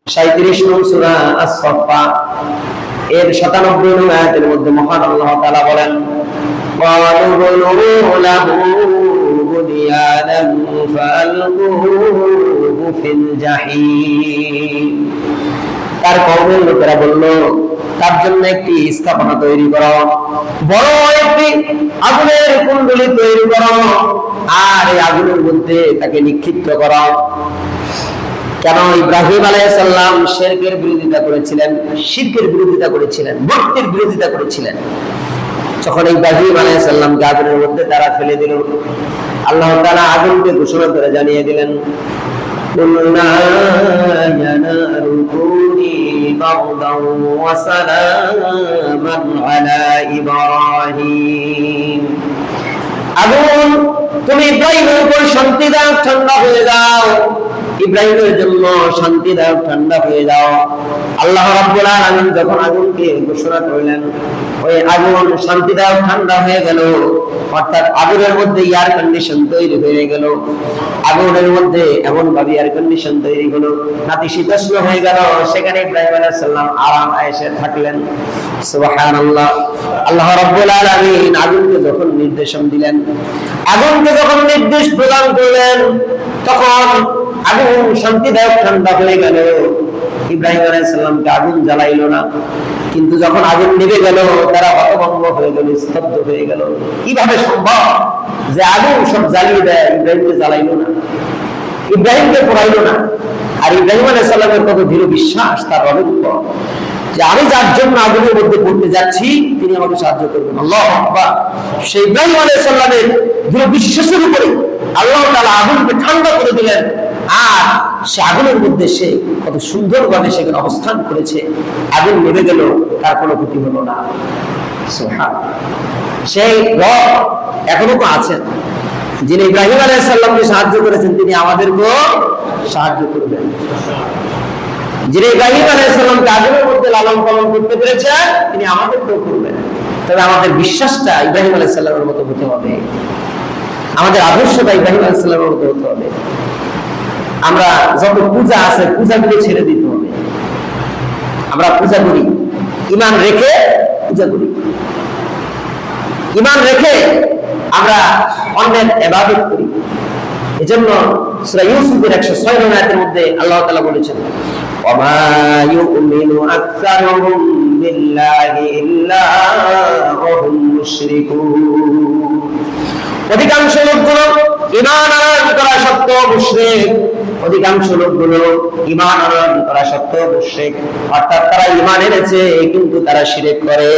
37 নং সূরা আস-সাফফা এর 97 নং আয়াতের মধ্যে মহান আল্লাহ তাআলা বলেন ক্বালু বুনু লাহু বুনিয়ানান ফাআলকুহু ফিল জাহিম। তার কওমের লোকেরা বলল, তার জন্য একটি স্থাপনা তৈরি করো, বড় একটি আগুনের কুণ্ডলী তৈরি করো, আর এই আগুনের মধ্যে তাকে নিক্ষিপ্ত করো। কেন? ইব্রাহিম আলাইহিস সালাম শিরকের বিরোধিতা করেছিলেন, শিরকের বিরোধিতা করেছিলেন, ভক্তির বিরোধিতা করেছিলেন। যখন ইব্রাহিম আলাইহিস সালামকে আগুনের মধ্যে তারা ফেলে দিল, আল্লাহ তাআলা আগুনকে ঘোষণা করে জানিয়ে দিলেন, কুল্না ইয়া নারু কুনি বারদান ওয়া সালামান আলা ইব্রাহিম। আগুন, তুমি ইব্রাহিমের উপর শান্তি দাও, ঠান্ডা হয়ে যাও। ইব্রাহিমের জন্য শান্তি দাও, ঠান্ডা হয়ে যাও। আল্লাহ রাব্বুল আলামিন যখন আগুনকে ঘোষণা করলেন, ওই আগুন শান্তি দাও, ঠান্ডা হয়ে গেল। অর্থাৎ আগুনের মধ্যে এয়ার কন্ডিশন তৈরি হয়ে গেল। আগুনের মধ্যে এমন ভাবে এয়ার কন্ডিশন তৈরি হলো, নাতিশীতোষ্ণ হয়ে গেল। সেখানে ইব্রাহিম আলাইহিস সালাম আরাম আয়েশে থাকলেন। সুবহানাল্লাহ। আল্লাহ রাব্বুল আলামিন আগুনকে যখন নির্দেশন দিলেন, আগুনকে যখন নির্দেশ প্রদান করলেন, তখন আগুন শান্তিদায়ক ঠান্ডা হয়ে গেল। ইব্রাহিম আলাইহিস সালামকে আগুন জ্বালাইলো না, কিন্তু যখন আগুন নিভে গেল তারা হতভম্ব হয়ে গেল, স্তব্ধ হয়ে গেল। কিভাবে সম্ভব যে আগুন সব জ্বালিয়ে দেয়, ইব্রাহিমকে জ্বালাইলো না, ইব্রাহিমকে পোড়াইলো না? আর ইব্রাহিম আলাইহিস সালামের কত দৃঢ় বিশ্বাস তার রবের উপর, যে আমি যার জন্য আগুনের মধ্যে পড়তে যাচ্ছি তিনি আমাকে সাহায্য করবেন। আল্লাহু আকবার। সেই ইব্রাহিম আলাইহিস সালামের দৃঢ় বিশ্বাসের উপরে আল্লাহ তাআলা আগুনকে ঠান্ডা করে দিলেন। আর সে আগুনের মধ্যে সে কত সুন্দরভাবে সেখানে অবস্থান করেছে। আগুন নেমে গেল, তার কোনো ক্ষতি হলো না। সুবহানাল্লাহ। সেই রব এখনো তো আছেন, যিনি ইব্রাহিম আলাইহিস সালামকে সাহায্য করেছেন, তিনি আমাদেরকেও সাহায্য করবেন। যিনি ইব্রাহিম আলাইহিস সালামকে আগুনের মধ্যে লালন পালন করতে পেরেছেন, তিনি আমাদেরকেও করবেন। তবে আমাদের বিশ্বাসটা ইব্রাহিম আলাইহিস সালামের মতো হতে হবে, আমাদের আদর্শটা ইব্রাহিম আলাইহিস সালামের মতো হতে হবে। আমরা যত পূজা আছে, পূজাগুলো ছেড়ে দিতে হবে। আমরা পূজা করি, ঈমান রেখে পূজা করি, ঈমান রেখে আমরা অন্যের ইবাদত করি। এজন্য সূরা ইউসুফের 106 নং আয়াতের মধ্যে আল্লাহ তাআলা বলেছেন, ওয়ামা ইউমিনু আকসারুহুম বিল্লাহি ইল্লা ওয়া হুম মুশরিকুন। অধিকাংশ লোকগুলো ঈমান আনয়ন করা সত্ত্বেও মুশরিক, অধিকাংশ লোকগুলো ঈমান আনয়ন করা সত্ত্বেও মুশরিক। অর্থাৎ তারা ঈমান এনেছে কিন্তু তারা শিরক করে,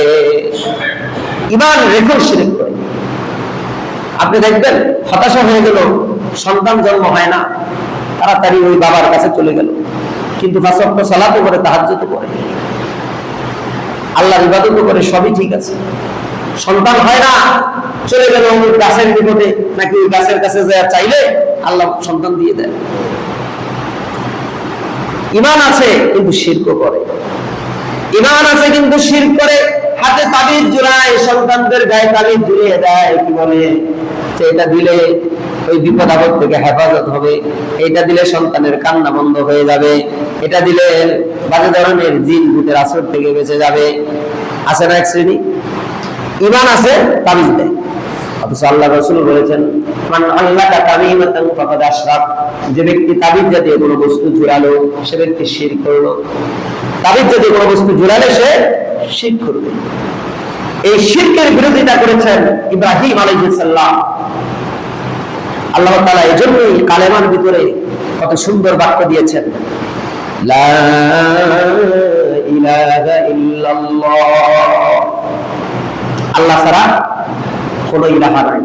ঈমান রেখেও শিরক করে। আপনি দেখবেন হতাশা হয়ে গেল, সন্তান জন্ম হয় না, তাড়াতাড়ি ওই বাবার কাছে চলে গেল, কিন্তু 5 ওয়াক্ত সালাতও করে, তাহাজ্জুদও করে, আল্লাহর ইবাদতও করে, সবই ঠিক আছে। সন্তান হয় না, চলে গেল ওই গাছের নিকটে, নাকি ওই গাছের কাছে যায় চাইলে আল্লাহ সন্তান দিয়ে দেয়। ঈমান আছে কিন্তু শিরক করে, ঈমান আছে কিন্তু শিরক করে। হাতে তাবিজ জোড়ায়, সন্তানদের গায়ে তাবিজ ঝুলিয়ে দেয়, কি বলে যে এটা দিলে ওই বিপদ আপদ থেকে হেফাজত হবে, এটা দিলে সন্তানের কান্না বন্ধ হয়ে যাবে, এটা দিলে বাজে ধরনের জিন ভূতের আসর থেকে বেঁচে যাবে। আছে না এক শ্রেণী? ঈমান আছে, তাবিজ দেয়। অথচ আল্লাহ রাসূল বলেছেন, মান আল্লাকা তামিমাতান ফাকাদ আশরাক। যে ব্যক্তি তাবিজ জাতীয় কোনো বস্তু জোড়ালো, সে ব্যক্তি শিরক করলো। তাবিজ জাতীয় কোনো বস্তু জোড়ালে সে শিরক করবে। এই শিরকের বিরোধিতা করেছেন ইব্রাহিম আলাইহিস সালাম। আল্লাহ তাআলা এজন্যই কালেমার ভিতরে কত সুন্দর বাক্য দিয়েছেন, লা ইলাহা ইল্লাল্লাহ। আল্লাহ ছাড়া কোনো ইলাহা নাই।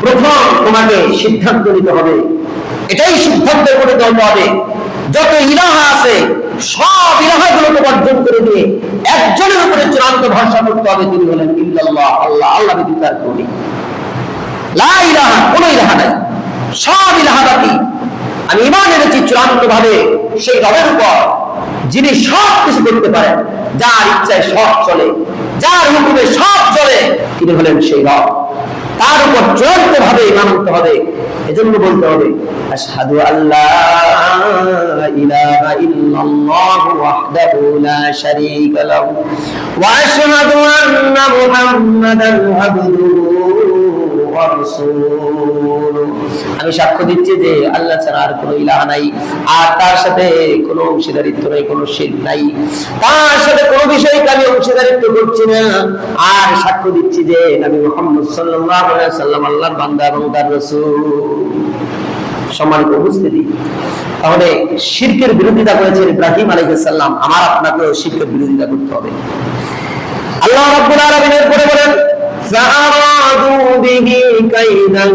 প্রথম তোমাকে সিদ্ধান্ত নিতে হবে, এটাই সিদ্ধান্ত করে নিতে হবে, যত ইলাহা আছে সব ইলাহাগুলোকে বর্জন করে দিয়ে একজনের উপরে চূড়ান্ত ভরসা করতে হবে, তিনি হলেন ইল্লাল্লাহ, আল্লাহ। আল্লাহ ব্যতীত আর কেউ নেই। লা ইলাহা, কোনো ইলাহা নাই, সব ইলাহা বাকি। আমি ঈমান এনেছি চূড়ান্ত ভাবে সেই রবের উপর, যিনি সব কিছু করতে পারেন, যার ইচ্ছায় সব চলে, যার হুকুমে সব চলে, তিনি হলেন সেই রব। তার উপর চূড়ান্ত ভাবে ঈমান আনতে হবে। এজন্য বলতে হবে আশহাদু আল্লা ইলাহা ইল্লাল্লাহু ওয়াহদাহু লা শারীকা লাহু ওয়া আশহাদু আন্না মুহাম্মাদান আবদুহু ওয়া রাসূলুহু। আমি সাক্ষ্য দিচ্ছি যে আল্লাহ ছাড়া আর কোনো ইলাহ নাই, আর তার সাথে কোনো অংশীদারিত্ব নাই, কোনো শিরক নাই, তার সাথে কোনো বিষয়কে আমি অংশীদারিত্ব করছি না। আর সাক্ষ্য দিচ্ছি যে নবী মুহাম্মদ সাল্লাল্লাহু আলাইহি ওয়াসাল্লাম আল্লাহর বান্দা এবং তার রাসূল। সম্মানিত উপস্থিতি, তাহলে শিরকের বিরোধিতা করেছেন ইব্রাহিম আলাইহিস সালাম, আমার আপনাকেও শিরকের বিরোধিতা করতে হবে। আল্লাহ রাব্বুল আলামিন এরপরে বলেন فأرادوا به كيدا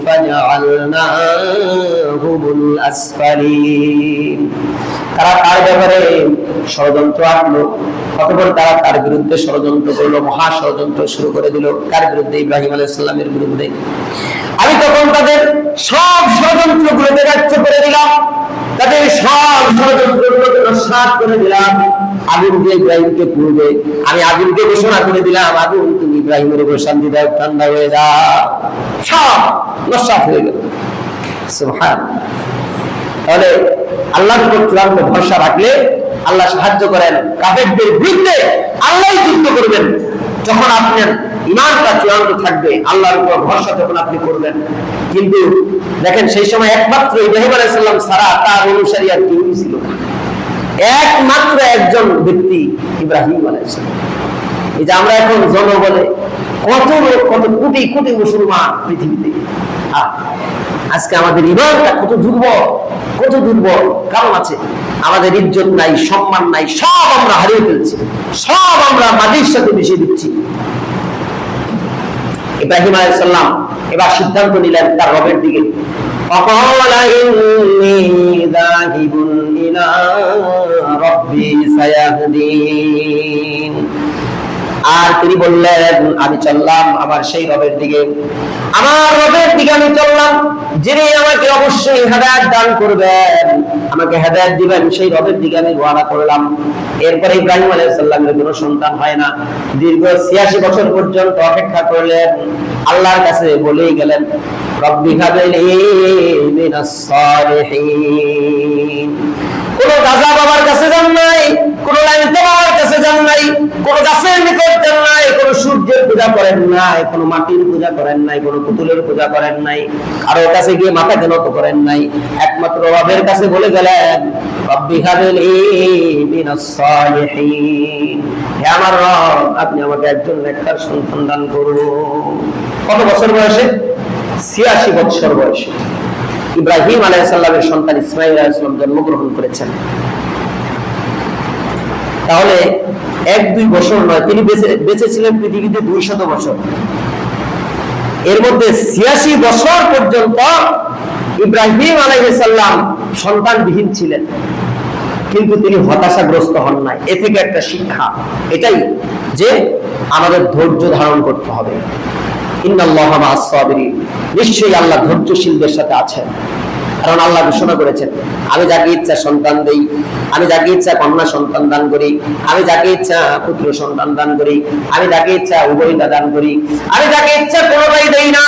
فجعلناهم الأسفلين। তারা তার ব্যাপারে ষড়যন্ত্র আঁটলো, অতঃপর তারা তার বিরুদ্ধে ষড়যন্ত্র করলো, মহা ষড়যন্ত্র শুরু করে দিল। কার বিরুদ্ধে? ইব্রাহিম আলাইহিস সালামের বিরুদ্ধে। আমি তখন তাদের সব ষড়যন্ত্রগুলোকে ব্যর্থ করে দিলাম, তাদের সব ষড়যন্ত্রগুলোকে নস্যাৎ করে দিলাম। আগুন দিয়ে ইব্রাহিমকে পুড়বে, আমি আগুনকে ঘোষণা করে দিলাম, আগুন তুমি ইব্রাহিমের উপর শান্তি দাও, ঠান্ডা হয়ে যাও, সব নস্যাৎ হয়ে গেল। সুবহানাল্লাহ। তাহলে আল্লাহর উপর চূড়ান্ত ভরসা রাখলে আল্লাহ সাহায্য করেন, কাফেরদের বিরুদ্ধে আল্লাহই যুদ্ধ করবেন। যখন আপনার ঈমানটা চূড়ান্ত থাকবে, আল্লাহর উপর ভরসা যখন আপনি করবেন। কিন্তু দেখেন সেই সময় একমাত্র ইব্রাহিম আলাইহিস সালাম ছাড়া তার অনুসারী আর কেউ ছিল না, একমাত্র একজন ব্যক্তি ইব্রাহিম আলাইহিস সালাম। এই যে আমরা এখন জনবলে কত লোক, কত কোটি কোটি মুসলমান পৃথিবীতে, আজকে আমাদের ঈমানটা কত দুর্বল, কত দুর্বল। কারণ আছে, আমাদের ইজ্জত নাই, সম্মান নাই, সব আমরা হারিয়ে ফেলছি, সব আমরা মাটির সাথে মিশিয়ে দিচ্ছি। ইব্রাহিম আলাইহিস সালাম এবার সিদ্ধান্ত নিলেন তার রবের দিকে। ফাকালা ইন্নী যাহিবুন ইলা রাব্বি সায়াহদিন। আর তিনি বললেন, আমি চললাম আমার সেই রবের দিকে, আমার রবের দিকে আমি চললাম, যিনি আমাকে অবশ্যই হেদায়েত দান করবেন, আমাকে হেদায়েত দিবেন, সেই রবের দিকে আমি রওনা করলাম। এরপরে ইব্রাহিম আলাইহিস সালামের কোনো সন্তান হয় না, দীর্ঘ ৮৬ বছর পর্যন্ত অপেক্ষা করলেন। আল্লাহর কাছে বলেই গেলেন, রব্বি হাবলি মিনাস সালিহিন। কোন গাজা বাবার কাছে যান নাই, কোন লাইনটা বাবার কাছে যান নাই, কোন গাছের নিকট যান নাই, কোন সূর্যের পূজা করেন নাই, কোন মাটির পূজা করেন নাই, কোন পুতুলের পূজা করেন নাই, কারো কাছে গিয়ে মাথাকে নত করেন নাই, একমাত্র রবের কাছে বলে গেলেন, রব্বি হাবলি মিনাস সালিহিন। হে আমার রব, আপনি আমাকে একজন নেককার সন্তান দান করুন। কত বছর বয়সে? ৮৬ বছর বয়সে ইব্রাহিম আলাইহিস সালামের সন্তান ইসমাঈল আলাইহিস সালাম জন্মগ্রহণ করেছেন। তাহলে ১-২ বছর নয়, তিনি বেঁচে ছিলেন পৃথিবীতে ২০০ বছর। এর মধ্যে ৮৬ বছর পর্যন্ত ইব্রাহিম আলাইহিস সালাম সন্তানবিহীন ছিলেন, কিন্তু তিনি হতাশাগ্রস্ত হন নাই। এ থেকে একটা শিক্ষা এটাই যে আমাদের ধৈর্য ধারণ করতে হবে। ইন্নাল্লাহা মা'আস সাবিরিন, নিশ্চয়ই আল্লাহ ধৈর্যশীলদের সাথে আছেন। কারণ আল্লাহ ঘোষণা করেছেন, আমি যাকে ইচ্ছা সন্তান দেই, আমি যাকে ইচ্ছা কন্যা সন্তান দান করি, আমি যাকে ইচ্ছা পুত্র সন্তান দান করি, আমি যাকে ইচ্ছা উভয়তা দান করি, আমি যাকে ইচ্ছা কোনোটাই দেই না,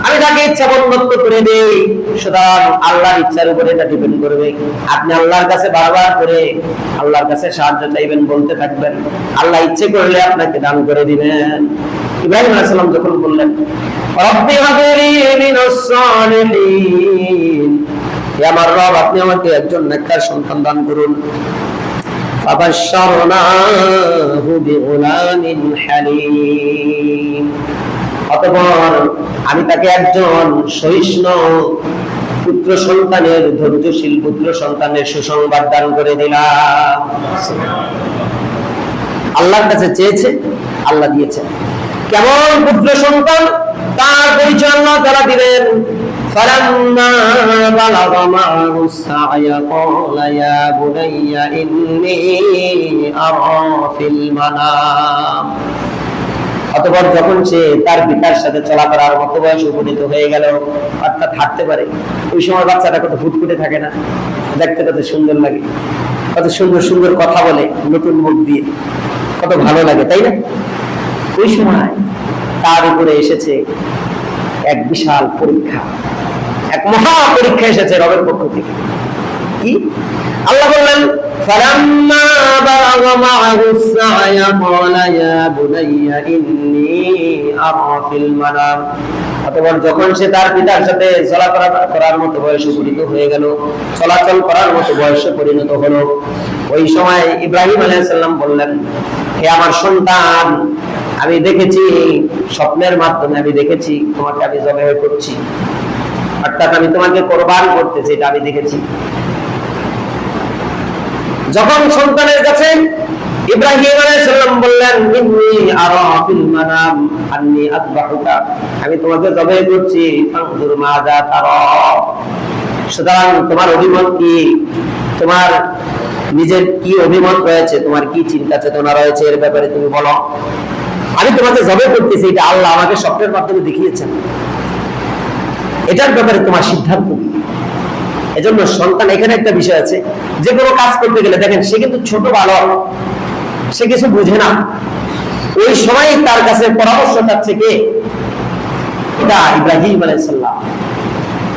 আমি যাকে ইচ্ছা বন্ধত্ব করে দেই। সুতরাং আল্লাহর ইচ্ছার উপরে এটা ডিপেন্ড করবে। আপনি আল্লাহর কাছে বারবার করে আল্লাহর কাছে সাহায্য চাইবেন, বলতে থাকবেন, আল্লাহ ইচ্ছে করলে আপনাকে দান করে দিবেন। ইব্রাহিম আলাইহিস সালাম যখন বললেন, রব্বি হাবলি মিনাস সালিহিন, হে আমার রব, আপনি আমাকে একজন নেককার সন্তান দান করুন। ফাবাশশারনাহু বিগুলামিন হালিম, অতঃপর আমি তাকে একজন সহিষ্ণু পুত্র সন্তানের, ধৈর্যশীল পুত্র সন্তানের সুসংবাদ দান করে দিলাম। আল্লাহর কাছে চেয়েছে, আল্লাহ দিয়েছেন। কেমন পুত্র সন্তান, তার পরিচয় আল্লাহ তাআলা দিবেন। فلما بلغ معه السعي قال يا بني إني أرى في المنام। অতঃপর যখন সে তার পিতার সাথে চলাফেরার মতো বয়স উপনীত হয়ে গেল, অর্থাৎ হাঁটতে পারে, ওই সময় বাচ্চাটা কত ফুটফুটে থাকে না, দেখতে কত সুন্দর লাগে, কত সুন্দর সুন্দর কথা বলে নতুন মুখ দিয়ে, কত ভালো লাগে, তাই না? ওই সময় তার উপরে এসেছে এক বিশাল পরীক্ষা। এক মহা পরীক্ষা এসেছে রবের পক্ষ থেকে। কি আল্লাহ বললেন, ফালাম্মা বালাগা মা'আহু সা'য়া ক্বালা ইয়া বুনাইয়া ইন্নী আরা ফিল মানাম। অতঃপর যখন সে তার পিতার সাথে চলাফেরা করার মতো বয়সে পরিণত হয়ে গেল, চলাচল করার মতো বয়সে পরিণত হলো, ওই সময় ইব্রাহিম আলাইহিস সালাম বললেন, হে আমার সন্তান, আমি দেখেছি স্বপ্নের মাধ্যমে, আমি দেখেছি তোমাকে আমি জবাহ করছি, অর্থাৎ আমি তোমাকে কুরবান করতেছি, এটা আমি দেখেছি। যখন সন্তানের কাছে ইব্রাহিম আলাইহিস সালাম বললেন, ইন্নী আরা ফিল মানাম আন্নী আযবাহুকা, আমি তোমাকে জবাহ করছি, ফানজুর মাযা তারা, সুতরাং তোমার অভিমত কি, তোমার নিজের কি অভিমত রয়েছে, তোমার কি চিন্তা চেতনা রয়েছে এর ব্যাপারে তুমি বলো। আমি তোমাকে জবাহ করতেছি, এটা আল্লাহ আমাকে স্বপ্নের মাধ্যমে দেখিয়েছেন, এটার ব্যাপারে তোমার সিদ্ধান্ত কি। এজন্য সন্তান, এখানে একটা বিষয় আছে, যে কোনো কাজ করতে গেলে দেখেন সে কিন্তু ছোট বালক, সে কিছু বুঝে না, ওই সময় তার কাছে পরামর্শ চাচ্ছে কে, এটা ইব্রাহিম আলাইহিস সালাম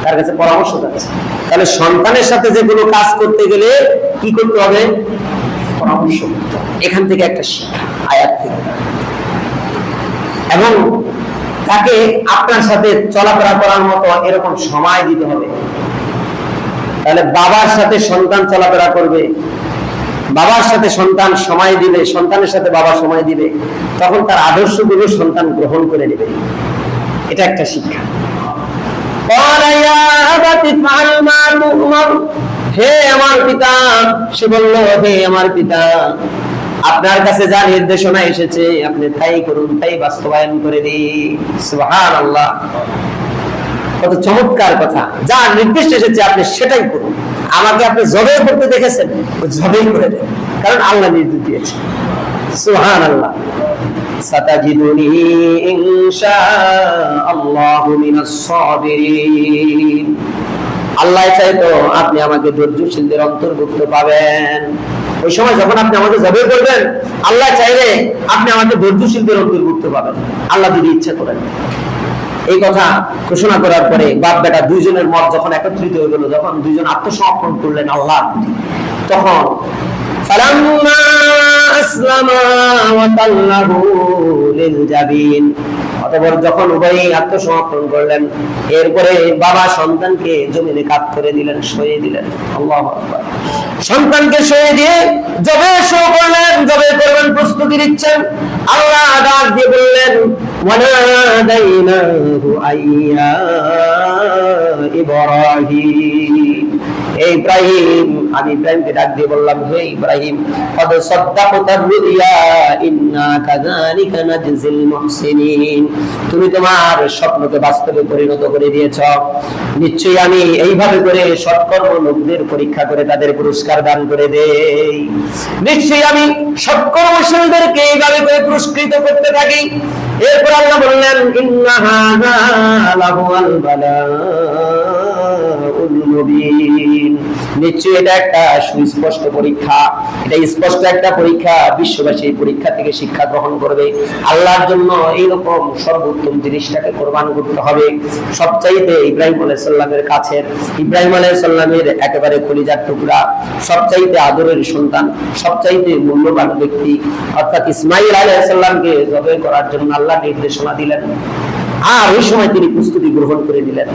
তার কাছে পরামর্শ চাচ্ছে। তাহলে সন্তানের সাথে যে কোনো কাজ করতে গেলে কি করতে হবে, পরামর্শ করতে হবে। এখান থেকে একটা শিক্ষা আয়াত থেকে, এবং তাকে আপনার সাথে চলাফেরা করার মতো এরকম সময় দিতে হবে। তাহলে বাবার সাথে সন্তান চলাফেরা করবে, বাবার সাথে সন্তান সময় দিবে, সন্তানের সাথে বাবা সময় দিবে, তখন তার আদর্শগুলো সন্তান গ্রহণ করে নেবে। এটা একটা শিক্ষা। হে আমার পিতা, সে বলল, হে আমার পিতা, আপনার কাছে যা নির্দেশনা এসেছে আপনি তাই করুন, তাই বাস্তবায়ন করে দিন। সুবহানাল্লাহ, কত চমৎকার কথা। যা নির্দেশ এসেছে আপনি সেটাই করুন। আমাকে আপনি জবাহ করতে দেখেছেন, জবাহ করে দেন, কারণ আল্লাহ নির্দেশ দিয়েছে। সুবহানাল্লাহ। সাতাজিদুনি ইনশাআল্লাহু মিনাস সাবিরিন। আল্লাহ চাইতো আপনি আমাকে ধৈর্যশীলদের অন্তর্ভুক্ত পাবেন। ওই সময় যখন আপনি আমাকে জবাহ করবেন, আল্লাহ চাইলে আপনি আমাকে ধৈর্যশীলদের অন্তর্ভুক্ত পাবেন, আল্লাহ যদি ইচ্ছা করেন। এই কথা ঘোষণা করার পরে বাপ বেটা দুইজনের মত যখন একত্রিত হয়ে গেল, যখন দুইজন আত্মসমর্পণ করলেন আল্লাহ, তখন ফালাম্মা আসলামা ওয়া তাল্লাহু লিল জাবিন, অতঃপর যখন উভয়ই আত্মসমর্পণ করলেন, এরপরে বাবা সন্তানকে জমিনে কাত করে দিলেন, শুইয়ে দিলেন। আল্লাহু আকবার। সন্তানকে শুইয়ে দিয়ে জবাহ শুরু করলেন, জবাহ করবেন প্রস্তুতি নিচ্ছেন। আল্লাহ ডাক দিয়ে বললেন, ওয়ানাদাইনাহু আইয়া ইব্রাহিম, এই ইব্রাহিম, আমি ইব্রাহিমকে ডাক দিয়ে বললাম, হে ইব্রাহিম, কদ সাদ্দাকতার রুইয়া ইন্না কাযালিকা নাজজিল মুহসিনিন, তুমি তোমার স্বপ্নকে বাস্তবে পরিণত করে দিয়েছো, নিশ্চয়ই আমি এইভাবে করে সৎকর্ম লোকদের পরীক্ষা করে তাদের পুরস্কার দান করে দেই। নিশ্চয়ই আমি সৎকর্মশীলদেরকে এইভাবে করে পুরস্কৃত করতে থাকি। এরপর আল্লাহ বললেন, ইন্না হাযা লাহুল বালাউল মুবিন, নিশ্চয়ই এটা একটা সুস্পষ্ট পরীক্ষা, এটা স্পষ্ট একটা পরীক্ষা। বিশ্ববাসী এই পরীক্ষা থেকে শিক্ষা গ্রহণ করবে। আল্লাহর জন্য এইরকম সর্বোত্তম জিনিসটাকে কোরবান করতে হবে। সবচাইতে ইব্রাহিম আলাইহিস সালামের কাছের, ইব্রাহিম আলাইহিস সালামের একেবারে কলিজার টুকরা, সবচাইতে আদরের সন্তান, সবচাইতে মূল্যবান ব্যক্তি, অর্থাৎ ইসমাঈল আলাইহিস সালামকে জবাহ করার জন্য আল্লাহ নির্দেশনা দিলেন। আর ওই সময় তিনি প্রস্তুতি গ্রহণ করে দিলেন,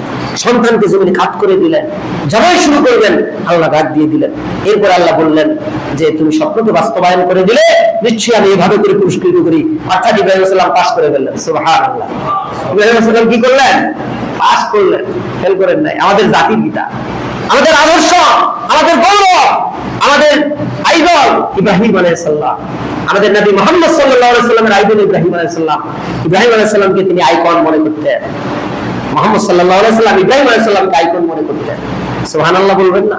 সন্তানকে জমিনে কাত করে দিলেন, জবাহ শুরু করবেন, আল্লাহ ডাক দিয়ে দিলেন। এরপর আল্লাহ বললেন যে তুমি স্বপ্নকে বাস্তবায়ন করে দিলে, নিশ্চয়ই আমি এইভাবে করে পুরস্কৃত করি। অর্থাৎ ইব্রাহিম আলাইহিস সালাম পাস করে ফেললেন। সুবহানাল্লাহ। ইব্রাহিম আলাইহিস সালাম কি করলেন? পাস করলেন, ফেল করেন নাই। আমাদের জাতির পিতা, আমাদের আদর্শ, আমাদের গৌরব, আমাদের আইডল ইব্রাহিম আলাইহিস সালাম, আমাদের নবী মুহাম্মদ সাল্লাল্লাহু আলাইহি ওয়াসাল্লামের আইডল ইব্রাহিম আলাইহিস সালাম। ইব্রাহিম আলাইহিস সালামকে তিনি আইকন মনে করতেন। মুহাম্মদ সাল্লাল্লাহু আলাইহি ওয়াসাল্লাম ইব্রাহিম আলাইহিস সালামকে আইকন মনে করতেন। সুবহানাল্লাহ বলবেন না?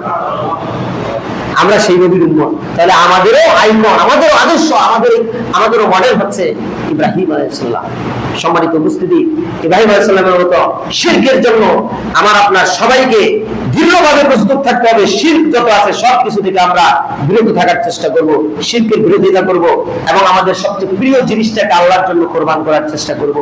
আমরা সেই নবীর উম্মত, তাহলে আমাদেরও আইকন, আমাদেরও আদর্শ, আমাদেরও মডেল হচ্ছে ইব্রাহিম আলাইহিস সালাম। সম্মানিত উপস্থিতি, ইব্রাহিম আলাইহিস সালামের মতো শিরকের জন্য আমার আপনার সবাইকে দৃঢ়ভাবে প্রস্তুত থাকতে হবে। শিরক যত আছে সবকিছু থেকে আমরা বিরত থাকার চেষ্টা করব, শিরকের বিরোধিতা করব, এবং আমাদের সবচেয়ে প্রিয় জিনিসটাকে আল্লাহর জন্য কোরবান করার চেষ্টা করব।